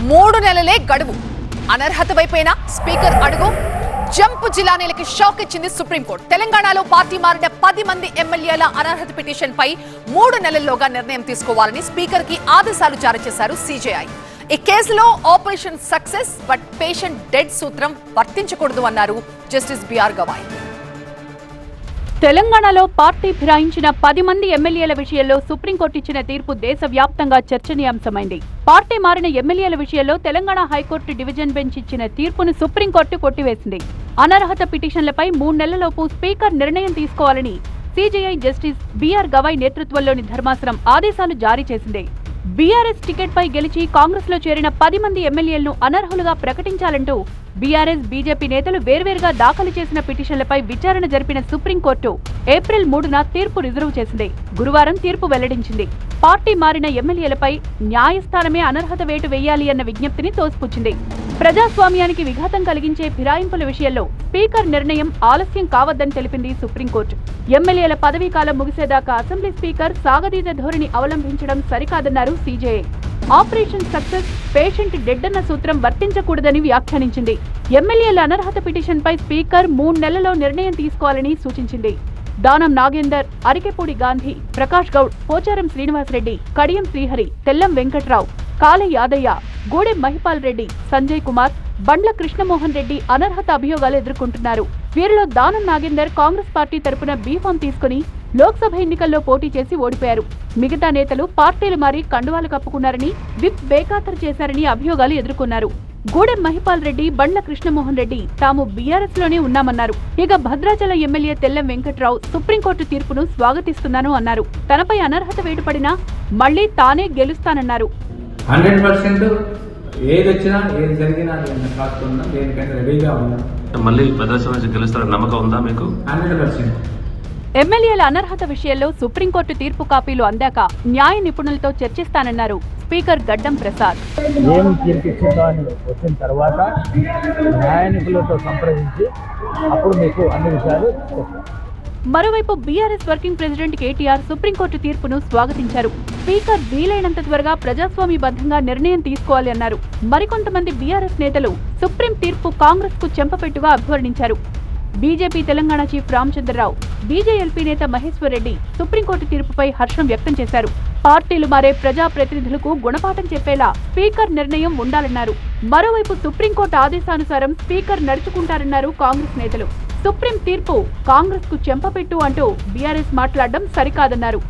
3 నెలలే గడువు. అనర్హత వైపైన స్పీకర్ అడుగు. జంప్ జిల్లానేలకి షాక్ ఇచ్చింది సుప్రీంకోర్టు. తెలంగాణలో పార్టీ మారిన 10 మంది ఎమ్మెల్యేల అనర్హత పిటిషన్ పై 3 నెలల్లోగా నిర్ణయం తీసుకోవాలని స్పీకర్ కి ఆదేశాలు జారీ చేశారు సిజేఐ. ఈ కేసులో operation success but patient dead సూత్రం వర్తించకూడదు అన్నారు జస్టిస్ బిఆర్ గవాయ్. తెలంగాణలో పార్టీ ఫిరాయించిన 10 మంది ఎమ్మెల్యేల విషయంలో సుప్రీంకోర్టు ఇచ్చిన తీర్పు దేశవ్యాప్తంగా చర్చనీయాంశమైంది. పార్టీ మారిన ఎమ్మెల్యేల విషయంలో తెలంగాణ హైకోర్టు డివిజన్ బెంచ్ ఇచ్చిన తీర్పును సుప్రీంకోర్టు కొట్టివేసింది. అనర్హత పిటిషన్లపై 3 నెలలలోపు స్పీకర్ నిర్ణయం తీసుకోవాలని సిజేఐ జస్టిస్ బిఆర్ గవాయ్ నేతృత్వంలోని ధర్మాసనం ఆదేశాలు జారీ చేసింది. బీఆర్ఎస్ టికెట్ పై గెలిచి కాంగ్రెస్ లో చేరిన 10 మంది ఎమ్మెల్యేలను అనర్హులుగా ప్రకటించాలంటూ బీఆర్ఎస్ బీజేపీ నేతలు వేర్వేరుగా దాఖలు చేసిన పిటిషన్లపై విచారణ జరిపిన సుప్రీంకోర్టు ఏప్రిల్ 3న తీర్పు రిజర్వ్ చేసింది. గురువారం తీర్పు వెల్లడించింది. పార్టీ మారిన ఎమ్మెల్యేలపై న్యాయస్థానమే అనర్హత వేటు వేయాలి అన్న విజ్ఞప్తిని తోసిపుచ్చింది. ప్రజాస్వామ్యానికి విఘాతం కలిగించే ఫిరాయింపుల విషయంలో స్పీకర్ నిర్ణయం ఆలస్యం కావద్దని తెలిపింది సుప్రీంకోర్టు. ఎమ్మెల్యేల పదవీకాలం ముగిసేదాకా అసెంబ్లీ స్పీకర్ సాగదీత ధోరణి అవలంబించడం సరికాదన్నారు CJI. Operation success patient dead అన్న సూత్రం వర్తించకూడదని వ్యాఖ్యానించింది. ఎమ్మెల్యేల అనర్హత పిటిషన్పై స్పీకర్ 3 నెలల్లో నిర్ణయం తీసుకోవాలని సూచించింది. దానం నాగేందర్, అరికెపూడి గాంధీ, ప్రకాష్ గౌడ్, పోచారం శ్రీనివాసరెడ్డి, కడియం శ్రీహరి, తెల్లం వెంకట్రావు, కాళే యాదయ్య, గూడెం మహిపాల్ రెడ్డి, సంజయ్ కుమార్, బండ్ల కృష్ణమోహన్ రెడ్డి అనర్హత అభియోగాలు ఎదుర్కొంటున్నారు. వీరిలో దానం నాగేందర్ కాంగ్రెస్ పార్టీ తరపున బీఫామ్ తీసుకుని లోక్సభ ఎన్నికల్లో పోటీ చేసి ఓడిపోయారు. మిగతా నేతలు పార్టీలు మారి కండువాలు కప్పుకున్నారని, విప్ బేఖాతరు చేశారని అభియోగాలు ఎదుర్కొన్నారు. గూడెం మహిపాల్ రెడ్డి, బండ్ల కృష్ణమోహన్ రెడ్డి తాము బీఆర్ఎస్ లోనే ఉన్నామన్నారు. ఇక భద్రాచలం ఎమ్మెల్యే తెల్లం వెంకట్రావు సుప్రీంకోర్టు తీర్పును స్వాగతిస్తున్నాను అన్నారు. తనపై అనర్హత వేటుపడినా మళ్లీ తానే గెలుస్తానన్నారు. 100% ఏది వచ్చినా ఏది జరిగినా కాకుండా దేనికైనా రెడీగా ఉన్నాం. మళ్ళీ ప్రదర్శన గెలుస్తారని నమ్మకం ఉందా మీకు? 100%. ఎమ్మెల్యేల అనర్హత విషయంలో సుప్రీంకోర్టు తీర్పు కాపీలు అందాక న్యాయ నిపుణులతో చర్చిస్తానన్నారు స్పీకర్ గడ్డం ప్రసాద్. ఏం తీర్పిచ్చిందో అని వచ్చిన తర్వాత న్యాయ నిపుణులతో సంప్రదించి అప్పుడు మీకు అన్ని విషయాలు చెప్తాను. మరోవైపు BRS working president KTR supreme court తీర్పును స్వాగతించారు. స్పీకర్ వీలైనంత త్వరగా ప్రజాస్వామ్యబద్ధంగా నిర్ణయం తీసుకోవాలి అన్నారు. మరికొంతమంది బీఆర్ఎస్ నేతలు సుప్రీం తీర్పు కాంగ్రెస్ కు చెంపపెట్టుగా అభివర్ణించారు. BJP Telangana chief Ramachandra Rao, BJLP నేత మహేశ్వర్ రెడ్డి సుప్రీంకోర్టు తీర్పుపై హర్షం వ్యక్తం చేశారు. పార్టీలు మారే ప్రజాప్రతినిధులకు గుణపాఠం చెప్పేలా స్పీకర్ నిర్ణయం ఉండాలన్నారు. మరోవైపు సుప్రీంకోర్టు ఆదేశానుసారం స్పీకర్ నడుచుకుంటారన్నారు కాంగ్రెస్ నేతలు. సుప్రీం తీర్పు కాంగ్రెస్ కు చెంపపెట్టు అంటూ బీఆర్ఎస్ మాట్లాడడం సరికాదన్నారు.